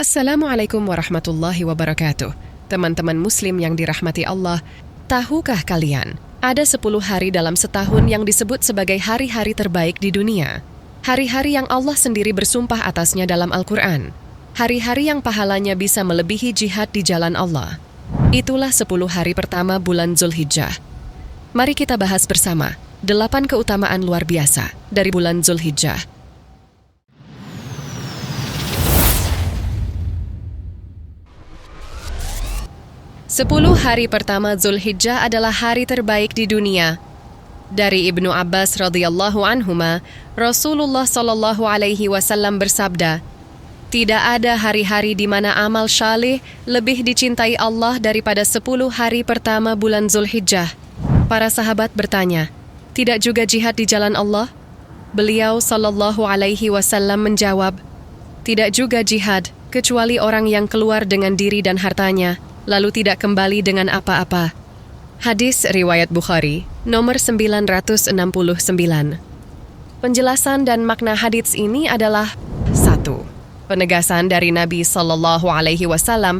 Assalamualaikum warahmatullahi wabarakatuh. Teman-teman muslim yang dirahmati Allah, tahukah kalian, ada 10 hari dalam setahun yang disebut sebagai hari-hari terbaik di dunia? Hari-hari yang Allah sendiri bersumpah atasnya dalam Al-Quran. Hari-hari yang pahalanya bisa melebihi jihad di jalan Allah. Itulah 10 hari pertama bulan Zulhijjah. Mari kita bahas bersama 8 keutamaan luar biasa dari bulan Zulhijjah. 10 hari pertama Zulhijjah adalah hari terbaik di dunia. Dari Ibnu Abbas radhiyallahu anhuma, Rasulullah sallallahu alaihi wasallam bersabda, "Tidak ada hari-hari di mana amal saleh lebih dicintai Allah daripada 10 hari pertama bulan Zulhijjah." Para sahabat bertanya, "Tidak juga jihad di jalan Allah?" Beliau sallallahu alaihi wasallam menjawab, "Tidak juga jihad, kecuali orang yang keluar dengan diri dan hartanya, lalu tidak kembali dengan apa-apa." Hadis riwayat Bukhari, nomor 969. Penjelasan dan makna hadis ini adalah 1. Penegasan dari Nabi Sallallahu Alaihi Wasallam,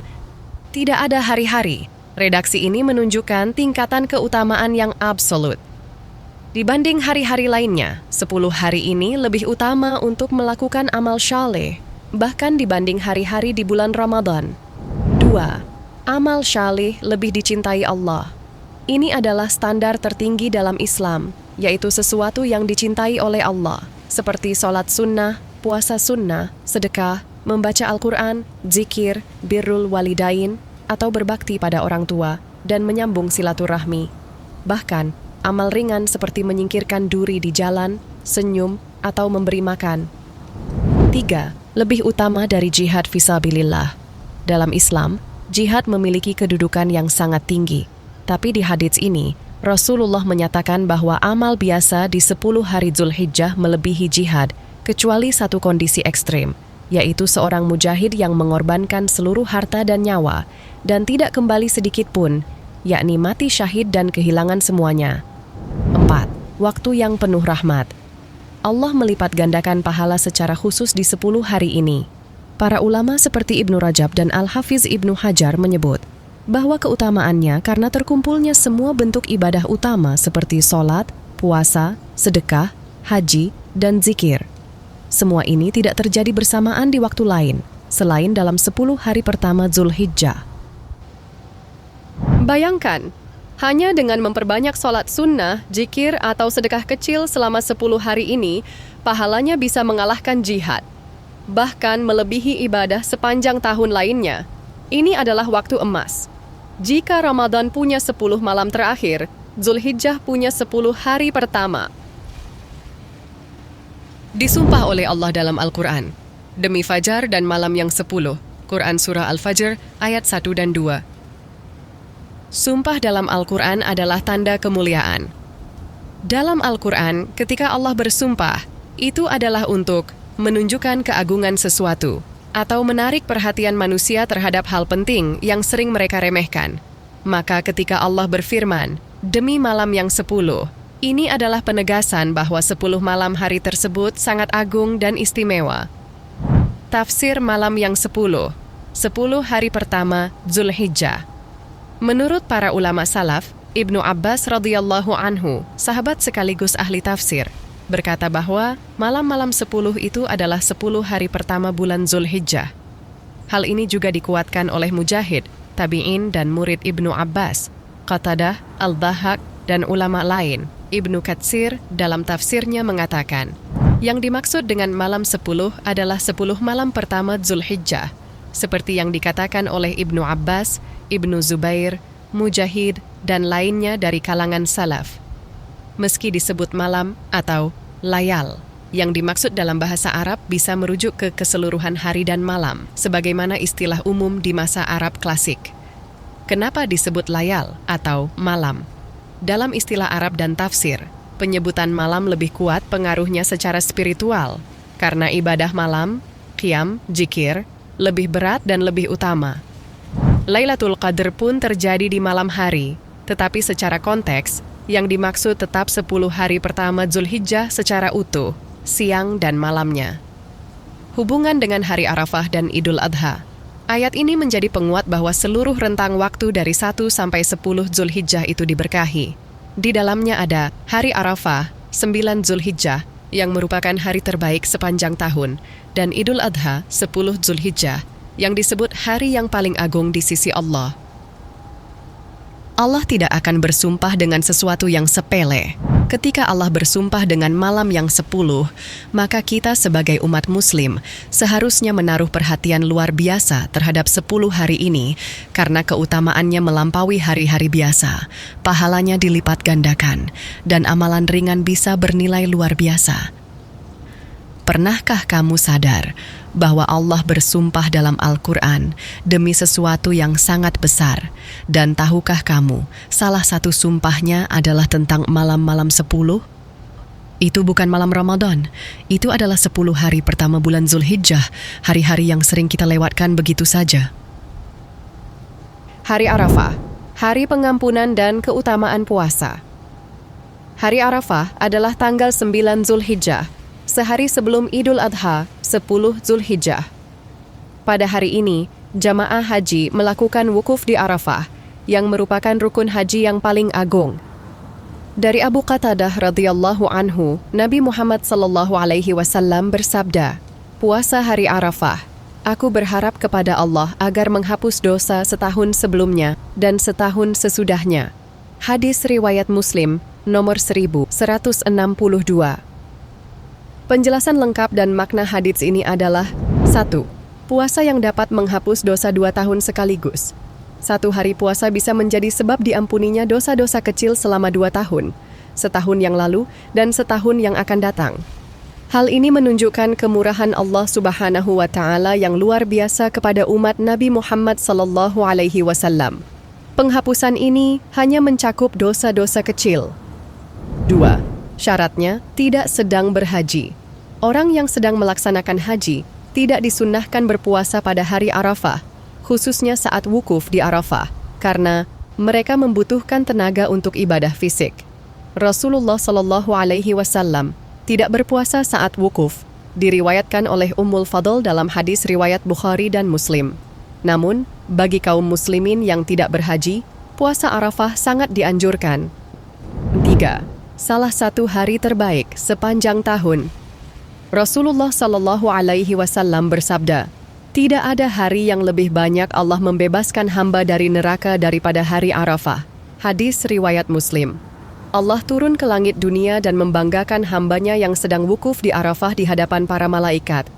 tidak ada hari-hari. Redaksi ini menunjukkan tingkatan keutamaan yang absolut. Dibanding hari-hari lainnya, 10 hari ini lebih utama untuk melakukan amal saleh, bahkan dibanding hari-hari di bulan Ramadan. 2. Amal saleh lebih dicintai Allah. Ini adalah standar tertinggi dalam Islam, yaitu sesuatu yang dicintai oleh Allah, seperti sholat sunnah, puasa sunnah, sedekah, membaca Al-Quran, zikir, birrul walidain, atau berbakti pada orang tua, dan menyambung silaturahmi. Bahkan, amal ringan seperti menyingkirkan duri di jalan, senyum, atau memberi makan. 3. Lebih utama dari jihad fisabilillah. Dalam Islam, jihad memiliki kedudukan yang sangat tinggi. Tapi di hadits ini, Rasulullah menyatakan bahwa amal biasa di 10 hari Zulhijjah melebihi jihad, kecuali satu kondisi ekstrim, yaitu seorang mujahid yang mengorbankan seluruh harta dan nyawa, dan tidak kembali sedikit pun, yakni mati syahid dan kehilangan semuanya. 4. Waktu yang penuh rahmat. Allah melipat gandakan pahala secara khusus di 10 hari ini. Para ulama seperti Ibnu Rajab dan Al-Hafiz Ibnu Hajar menyebut bahwa keutamaannya karena terkumpulnya semua bentuk ibadah utama seperti sholat, puasa, sedekah, haji, dan zikir. Semua ini tidak terjadi bersamaan di waktu lain, selain dalam 10 hari pertama Zulhijjah. Bayangkan, hanya dengan memperbanyak sholat sunnah, zikir, atau sedekah kecil selama 10 hari ini, pahalanya bisa mengalahkan jihad, bahkan melebihi ibadah sepanjang tahun lainnya. Ini adalah waktu emas. Jika Ramadan punya 10 malam terakhir, Zulhijjah punya 10 hari pertama. Disumpah oleh Allah dalam Al-Quran, demi fajar dan malam yang 10, Quran Surah Al-Fajr ayat 1 dan 2. Sumpah dalam Al-Quran adalah tanda kemuliaan. Dalam Al-Quran, ketika Allah bersumpah, itu adalah untuk menunjukkan keagungan sesuatu, atau menarik perhatian manusia terhadap hal penting yang sering mereka remehkan. Maka ketika Allah berfirman, demi malam yang 10, ini adalah penegasan bahwa 10 malam hari tersebut sangat agung dan istimewa. Tafsir malam yang 10, 10 hari pertama Zulhijjah. Menurut para ulama salaf, Ibnu Abbas radhiyallahu anhu, sahabat sekaligus ahli tafsir, berkata bahwa malam-malam 10 itu adalah 10 hari pertama bulan Zulhijjah. Hal ini juga dikuatkan oleh Mujahid, tabi'in dan murid Ibnu Abbas, Qatadah, Al-Dhahak, dan ulama lain. Ibnu Katsir dalam tafsirnya mengatakan, yang dimaksud dengan malam 10 adalah 10 malam pertama Zulhijjah, seperti yang dikatakan oleh Ibnu Abbas, Ibnu Zubair, Mujahid, dan lainnya dari kalangan salaf. Meski disebut malam atau layal, yang dimaksud dalam bahasa Arab bisa merujuk ke keseluruhan hari dan malam, sebagaimana istilah umum di masa Arab klasik. Kenapa disebut layal atau malam? Dalam istilah Arab dan tafsir, penyebutan malam lebih kuat pengaruhnya secara spiritual, karena ibadah malam, qiyam, zikir, lebih berat dan lebih utama. Lailatul Qadar pun terjadi di malam hari, tetapi secara konteks, yang dimaksud tetap 10 hari pertama Zulhijjah secara utuh, siang dan malamnya. Hubungan dengan hari Arafah dan Idul Adha. Ayat ini menjadi penguat bahwa seluruh rentang waktu dari 1 sampai 10 Zulhijjah itu diberkahi. Di dalamnya ada Hari Arafah, 9 Zulhijjah, yang merupakan hari terbaik sepanjang tahun, dan Idul Adha, 10 Zulhijjah, yang disebut hari yang paling agung di sisi Allah. Allah tidak akan bersumpah dengan sesuatu yang sepele. Ketika Allah bersumpah dengan malam yang 10, maka kita sebagai umat muslim seharusnya menaruh perhatian luar biasa terhadap 10 hari ini karena keutamaannya melampaui hari-hari biasa. Pahalanya dilipat gandakan dan amalan ringan bisa bernilai luar biasa. Pernahkah kamu sadar bahwa Allah bersumpah dalam Al-Quran demi sesuatu yang sangat besar? Dan tahukah kamu, salah satu sumpahnya adalah tentang malam-malam 10? Itu bukan malam Ramadan, itu adalah 10 hari pertama bulan Zulhijjah, hari-hari yang sering kita lewatkan begitu saja. Hari Arafah, hari pengampunan dan keutamaan puasa. Hari Arafah adalah tanggal 9 Zulhijjah, sehari sebelum Idul Adha, 10 Zulhijjah. Pada hari ini, jamaah haji melakukan wukuf di Arafah, yang merupakan rukun haji yang paling agung. Dari Abu Qatadah radhiyallahu anhu, Nabi Muhammad sallallahu alaihi wasallam bersabda, "Puasa hari Arafah, aku berharap kepada Allah agar menghapus dosa setahun sebelumnya dan setahun sesudahnya." Hadis riwayat Muslim, nomor 1162. Penjelasan lengkap dan makna hadits ini adalah 1. Puasa yang dapat menghapus dosa 2 tahun sekaligus. 1 hari puasa bisa menjadi sebab diampuninya dosa-dosa kecil selama 2 tahun, setahun yang lalu dan setahun yang akan datang. Hal ini menunjukkan kemurahan Allah Subhanahu wa Ta'ala yang luar biasa kepada umat Nabi Muhammad sallallahu alaihi wasallam. Penghapusan ini hanya mencakup dosa-dosa kecil. 2. Syaratnya tidak sedang berhaji. Orang yang sedang melaksanakan haji tidak disunnahkan berpuasa pada hari Arafah, khususnya saat wukuf di Arafah, karena mereka membutuhkan tenaga untuk ibadah fisik. Rasulullah Shallallahu Alaihi Wasallam tidak berpuasa saat wukuf, diriwayatkan oleh Ummul Fadl dalam hadis riwayat Bukhari dan Muslim. Namun, bagi kaum muslimin yang tidak berhaji, puasa Arafah sangat dianjurkan. 3. Salah satu hari terbaik sepanjang tahun. Rasulullah Shallallahu Alaihi Wasallam bersabda, "Tidak ada hari yang lebih banyak Allah membebaskan hamba dari neraka daripada hari Arafah." Hadis riwayat Muslim. Allah turun ke langit dunia dan membanggakan hambanya yang sedang wukuf di Arafah di hadapan para malaikat.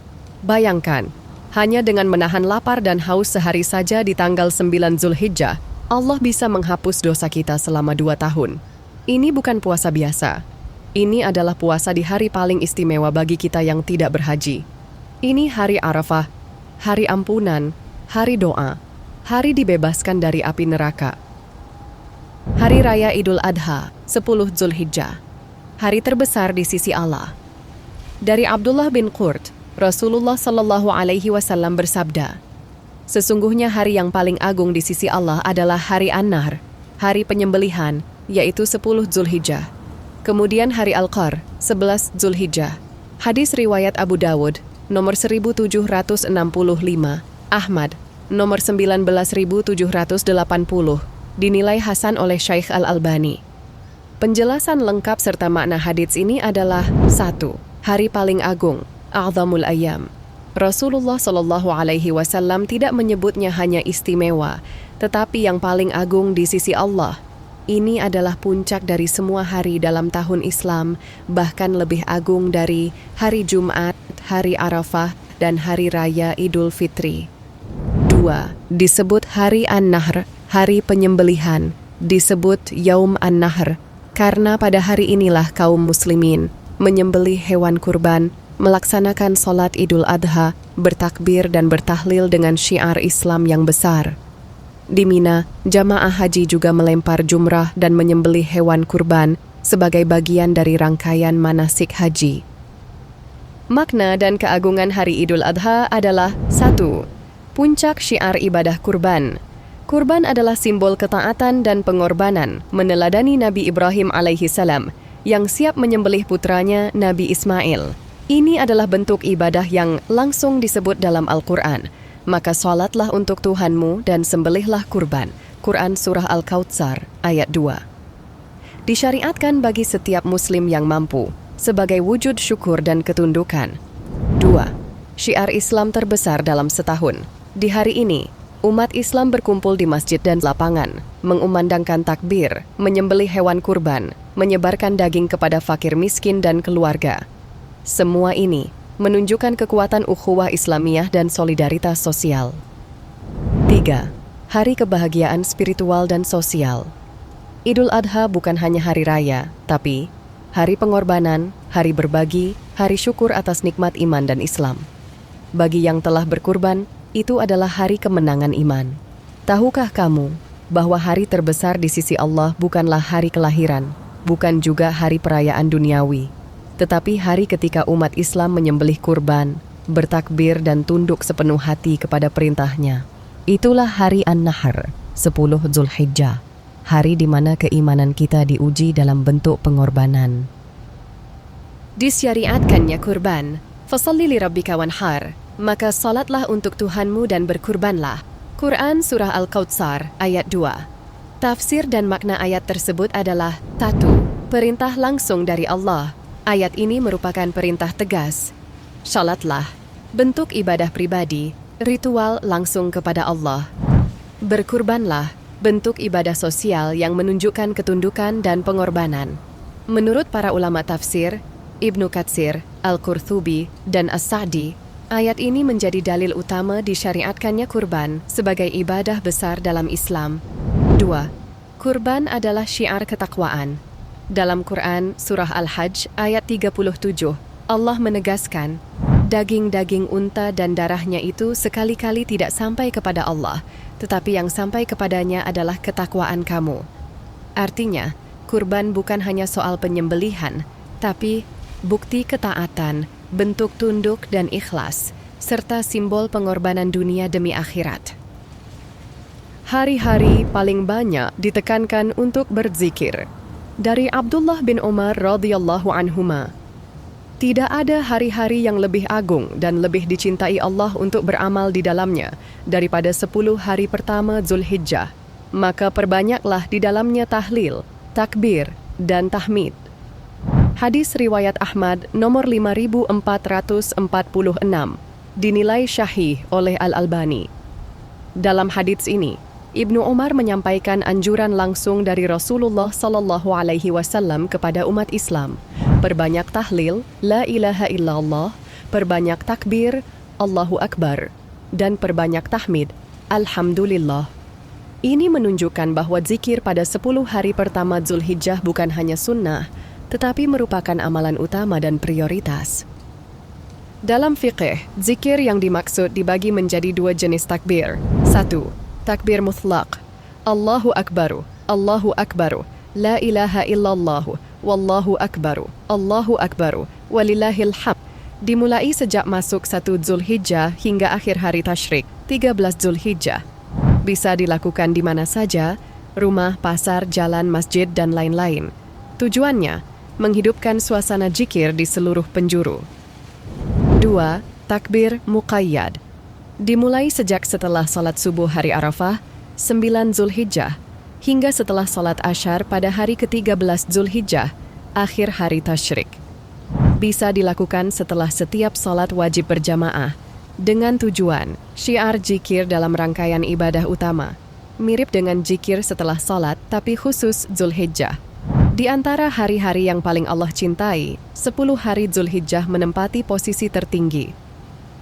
Bayangkan, hanya dengan menahan lapar dan haus sehari saja di tanggal 9 Zulhijjah, Allah bisa menghapus dosa kita selama 2 tahun. Ini bukan puasa biasa. Ini adalah puasa di hari paling istimewa bagi kita yang tidak berhaji. Ini hari Arafah, hari ampunan, hari doa, hari dibebaskan dari api neraka. Hari Raya Idul Adha, 10 Zulhijjah, hari terbesar di sisi Allah. Dari Abdullah bin Qurt, Rasulullah Shallallahu Alaihi Wasallam bersabda, "Sesungguhnya hari yang paling agung di sisi Allah adalah hari An-Nahr, hari penyembelihan, yaitu 10 Zulhijjah. Kemudian hari Al-Qar, 11 Zulhijjah." Hadis riwayat Abu Dawud, nomor 1765, Ahmad, nomor 19.780, dinilai hasan oleh Syekh Al-Albani. Penjelasan lengkap serta makna hadits ini adalah 1. Hari paling agung, A'zamul Ayyam. Rasulullah Shallallahu Alaihi Wasallam tidak menyebutnya hanya istimewa, tetapi yang paling agung di sisi Allah. Ini adalah puncak dari semua hari dalam tahun Islam, bahkan lebih agung dari hari Jumat, hari Arafah, dan hari Raya Idul Fitri. 2. Disebut hari An-Nahr, hari penyembelihan, disebut Yaum An-Nahr, karena pada hari inilah kaum muslimin menyembelih hewan kurban, melaksanakan sholat Idul Adha, bertakbir dan bertahlil dengan syiar Islam yang besar. Di Mina, jamaah haji juga melempar jumrah dan menyembelih hewan kurban sebagai bagian dari rangkaian manasik haji. Makna dan keagungan hari Idul Adha adalah 1. Puncak syiar ibadah kurban. Kurban adalah simbol ketaatan dan pengorbanan, meneladani Nabi Ibrahim alaihi salam yang siap menyembelih putranya Nabi Ismail. Ini adalah bentuk ibadah yang langsung disebut dalam Al-Quran. maka salatlah untuk Tuhanmu dan sembelihlah kurban. Quran Surah Al-Kautsar ayat 2. Disyariatkan bagi setiap muslim yang mampu, sebagai wujud syukur dan ketundukan. 2. Syiar Islam terbesar dalam setahun. Di hari ini, umat Islam berkumpul di masjid dan lapangan, mengumandangkan takbir, menyembelih hewan kurban, menyebarkan daging kepada fakir miskin dan keluarga. Semua ini menunjukkan kekuatan ukhuwah Islamiyah dan solidaritas sosial. 3. Hari kebahagiaan spiritual dan sosial. Idul Adha bukan hanya hari raya, tapi hari pengorbanan, hari berbagi, hari syukur atas nikmat iman dan Islam. Bagi yang telah berkurban, itu adalah hari kemenangan iman. Tahukah kamu bahwa hari terbesar di sisi Allah bukanlah hari kelahiran, bukan juga hari perayaan duniawi, tetapi hari ketika umat Islam menyembelih kurban, bertakbir dan tunduk sepenuh hati kepada perintahnya. Itulah hari An-Nahr, 10 Zulhijjah, hari di mana keimanan kita diuji dalam bentuk pengorbanan. Disyariatkannya kurban, fasalli li rabbika wanhar, maka salatlah untuk Tuhanmu dan berkurbanlah. Quran Surah Al-Kautsar ayat 2. Tafsir dan makna ayat tersebut adalah 1. Perintah langsung dari Allah. Ayat ini merupakan perintah tegas. Salatlah, bentuk ibadah pribadi, ritual langsung kepada Allah. Berkurbanlah, bentuk ibadah sosial yang menunjukkan ketundukan dan pengorbanan. Menurut para ulama tafsir, Ibnu Katsir, Al-Qurtubi, dan As-Sa'di, ayat ini menjadi dalil utama disyariatkannya kurban sebagai ibadah besar dalam Islam. 2. Kurban adalah syiar ketakwaan. Dalam Quran Surah Al-Hajj ayat 37, Allah menegaskan, daging-daging unta dan darahnya itu sekali-kali tidak sampai kepada Allah, tetapi yang sampai kepadanya adalah ketakwaan kamu. Artinya, kurban bukan hanya soal penyembelihan, tapi bukti ketaatan, bentuk tunduk dan ikhlas, serta simbol pengorbanan dunia demi akhirat. Hari-hari paling banyak ditekankan untuk berzikir. Dari Abdullah bin Umar radhiyallahu anhuma, tidak ada hari-hari yang lebih agung dan lebih dicintai Allah untuk beramal di dalamnya daripada 10 hari pertama Zulhijjah. Maka perbanyaklah di dalamnya tahlil, takbir, dan tahmid. Hadis riwayat Ahmad nomor 5446 dinilai syahih oleh Al-Albani. Dalam hadits ini, Ibnu Umar menyampaikan anjuran langsung dari Rasulullah SAW kepada umat Islam. Perbanyak tahlil, la ilaha illallah, perbanyak takbir, Allahu Akbar, dan perbanyak tahmid, Alhamdulillah. Ini menunjukkan bahwa zikir pada 10 hari pertama Zulhijjah bukan hanya sunnah, tetapi merupakan amalan utama dan prioritas. Dalam fiqh, zikir yang dimaksud dibagi menjadi 2 jenis takbir. 1. Takbir mutlaq, Allahu Akbaru, Allahu Akbaru, la ilaha illallah, wallahu akbaru, Allahu Akbaru, walillahil hamd. Dimulai sejak masuk 1 Zulhijjah hingga akhir hari tasyrik, 13 Zulhijjah. Bisa dilakukan di mana saja, rumah, pasar, jalan, masjid, dan lain-lain. Tujuannya, menghidupkan suasana zikir di seluruh penjuru. 2. Takbir muqayyad. Dimulai sejak setelah salat subuh hari Arafah, 9 Zulhijjah, hingga setelah salat Asyar pada hari ke-13 Zulhijjah, akhir hari tasyrik. Bisa dilakukan setelah setiap salat wajib berjamaah, dengan tujuan syiar zikir dalam rangkaian ibadah utama, mirip dengan zikir setelah salat tapi khusus Zulhijjah. Di antara hari-hari yang paling Allah cintai, 10 hari Zulhijjah menempati posisi tertinggi.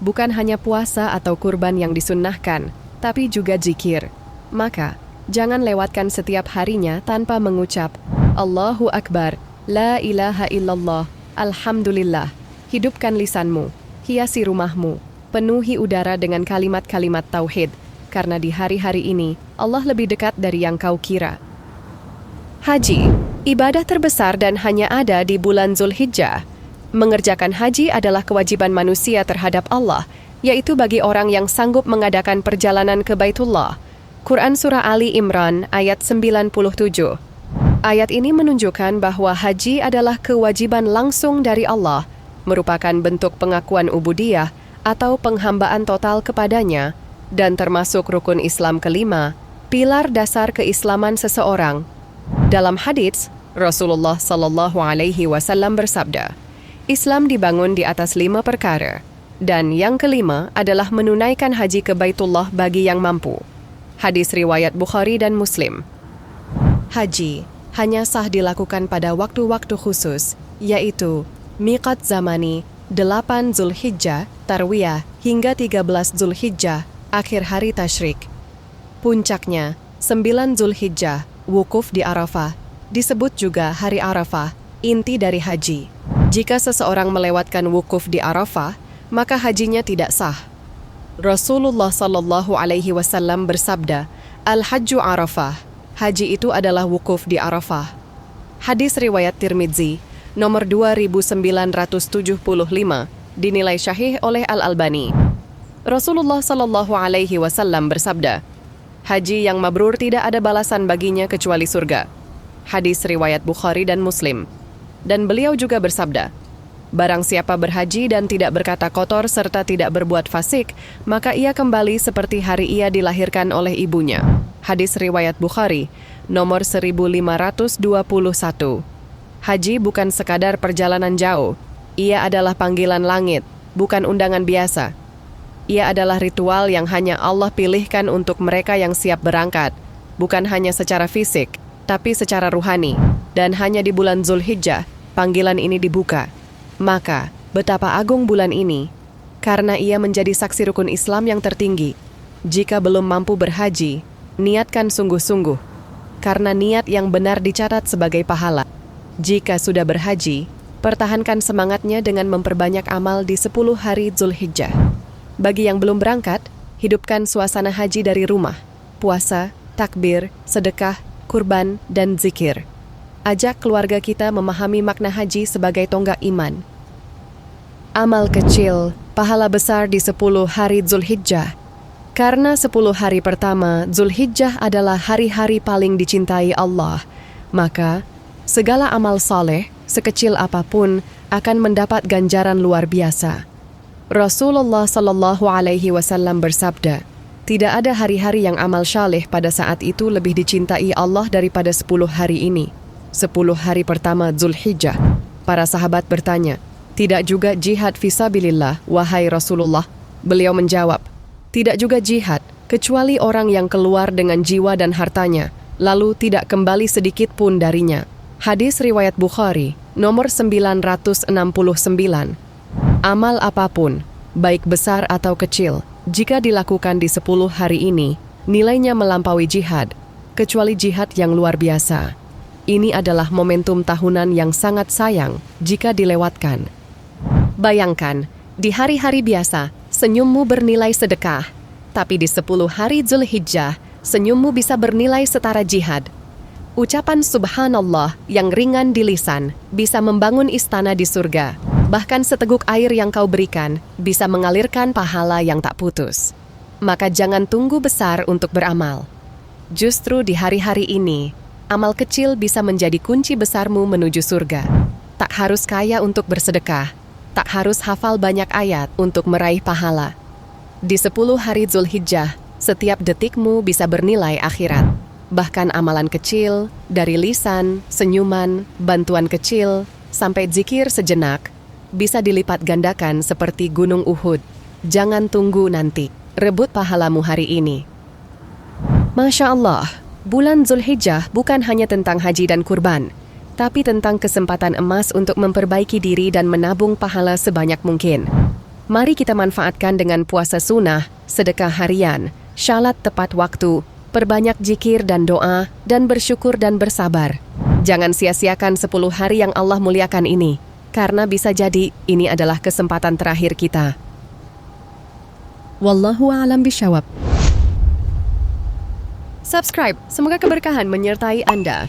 Bukan hanya puasa atau kurban yang disunnahkan, tapi juga zikir. Maka, jangan lewatkan setiap harinya tanpa mengucap Allahu Akbar, la ilaha illallah, alhamdulillah. Hidupkan lisanmu, hiasi rumahmu, penuhi udara dengan kalimat-kalimat tauhid, karena di hari-hari ini Allah lebih dekat dari yang kau kira. Haji, ibadah terbesar dan hanya ada di bulan Zulhijjah. Mengerjakan haji adalah kewajiban manusia terhadap Allah, yaitu bagi orang yang sanggup mengadakan perjalanan ke Baitullah. Quran Surah Ali Imran ayat 97. Ayat ini menunjukkan bahwa haji adalah kewajiban langsung dari Allah, merupakan bentuk pengakuan ubudiyah atau penghambaan total kepadanya, dan termasuk rukun Islam kelima, pilar dasar keislaman seseorang. Dalam hadits, Rasulullah Shallallahu Alaihi Wasallam bersabda, Islam dibangun di atas 5 perkara, dan yang kelima adalah menunaikan haji ke Baitullah bagi yang mampu. Hadis riwayat Bukhari dan Muslim. Haji hanya sah dilakukan pada waktu-waktu khusus, yaitu miqat zamani 8 Zulhijjah, Tarwiyah, hingga 13 Zulhijjah, akhir hari tasyrik. Puncaknya, 9 Zulhijjah, wukuf di Arafah, disebut juga hari Arafah, inti dari haji. Jika seseorang melewatkan wukuf di Arafah, maka hajinya tidak sah. Rasulullah Shallallahu Alaihi Wasallam bersabda, Al-Hajju Arafah, haji itu adalah wukuf di Arafah. Hadis riwayat Tirmidzi, nomor 2975, dinilai syahih oleh Al-Albani. Rasulullah Shallallahu Alaihi Wasallam bersabda, haji yang mabrur tidak ada balasan baginya kecuali surga. Hadis riwayat Bukhari dan Muslim. Dan beliau juga bersabda, barang siapa berhaji dan tidak berkata kotor serta tidak berbuat fasik, maka ia kembali seperti hari ia dilahirkan oleh ibunya. Hadis riwayat Bukhari, nomor 1521. Haji bukan sekadar perjalanan jauh. Ia adalah panggilan langit, bukan undangan biasa. Ia adalah ritual yang hanya Allah pilihkan untuk mereka yang siap berangkat, bukan hanya secara fisik, tapi secara ruhani. Dan hanya di bulan Zulhijjah, panggilan ini dibuka. Maka, betapa agung bulan ini, karena ia menjadi saksi rukun Islam yang tertinggi. Jika belum mampu berhaji, niatkan sungguh-sungguh, karena niat yang benar dicatat sebagai pahala. Jika sudah berhaji, pertahankan semangatnya dengan memperbanyak amal di 10 hari Zulhijjah. Bagi yang belum berangkat, hidupkan suasana haji dari rumah, puasa, takbir, sedekah, kurban, dan zikir. Ajak keluarga kita memahami makna haji sebagai tonggak iman. Amal kecil, pahala besar di 10 hari Zulhijjah. Karena 10 hari pertama Zulhijjah adalah hari-hari paling dicintai Allah, maka segala amal saleh, sekecil apapun, akan mendapat ganjaran luar biasa. Rasulullah Shallallahu Alaihi Wasallam bersabda, tidak ada hari-hari yang amal saleh pada saat itu lebih dicintai Allah daripada 10 hari ini. 10 hari pertama Zulhijjah. Para sahabat bertanya, tidak juga jihad fisabilillah, wahai Rasulullah? Beliau menjawab, tidak juga jihad, kecuali orang yang keluar dengan jiwa dan hartanya, lalu tidak kembali sedikit pun darinya. Hadis riwayat Bukhari, nomor 969. Amal apapun, baik besar atau kecil, jika dilakukan di 10 hari ini, nilainya melampaui jihad, kecuali jihad yang luar biasa. Ini adalah momentum tahunan yang sangat sayang jika dilewatkan. Bayangkan, di hari-hari biasa, senyummu bernilai sedekah, tapi di 10 hari Zulhijjah, senyummu bisa bernilai setara jihad. Ucapan subhanallah yang ringan di lisan bisa membangun istana di surga. Bahkan seteguk air yang kau berikan bisa mengalirkan pahala yang tak putus. Maka jangan tunggu besar untuk beramal. Justru di hari-hari ini, amal kecil bisa menjadi kunci besarmu menuju surga. Tak harus kaya untuk bersedekah, tak harus hafal banyak ayat untuk meraih pahala. Di 10 hari Zulhijjah, setiap detikmu bisa bernilai akhirat. Bahkan amalan kecil, dari lisan, senyuman, bantuan kecil, sampai zikir sejenak, bisa dilipat gandakan seperti gunung Uhud. Jangan tunggu nanti, rebut pahalamu hari ini. Masya Allah, bulan Zulhijjah bukan hanya tentang haji dan kurban, tapi tentang kesempatan emas untuk memperbaiki diri dan menabung pahala sebanyak mungkin. Mari kita manfaatkan dengan puasa sunnah, sedekah harian, syalat tepat waktu, perbanyak zikir dan doa, dan bersyukur dan bersabar. Jangan sia-siakan 10 hari yang Allah muliakan ini, karena bisa jadi ini adalah kesempatan terakhir kita. Wallahu a'lam bishawab. Subscribe, semoga keberkahan menyertai Anda.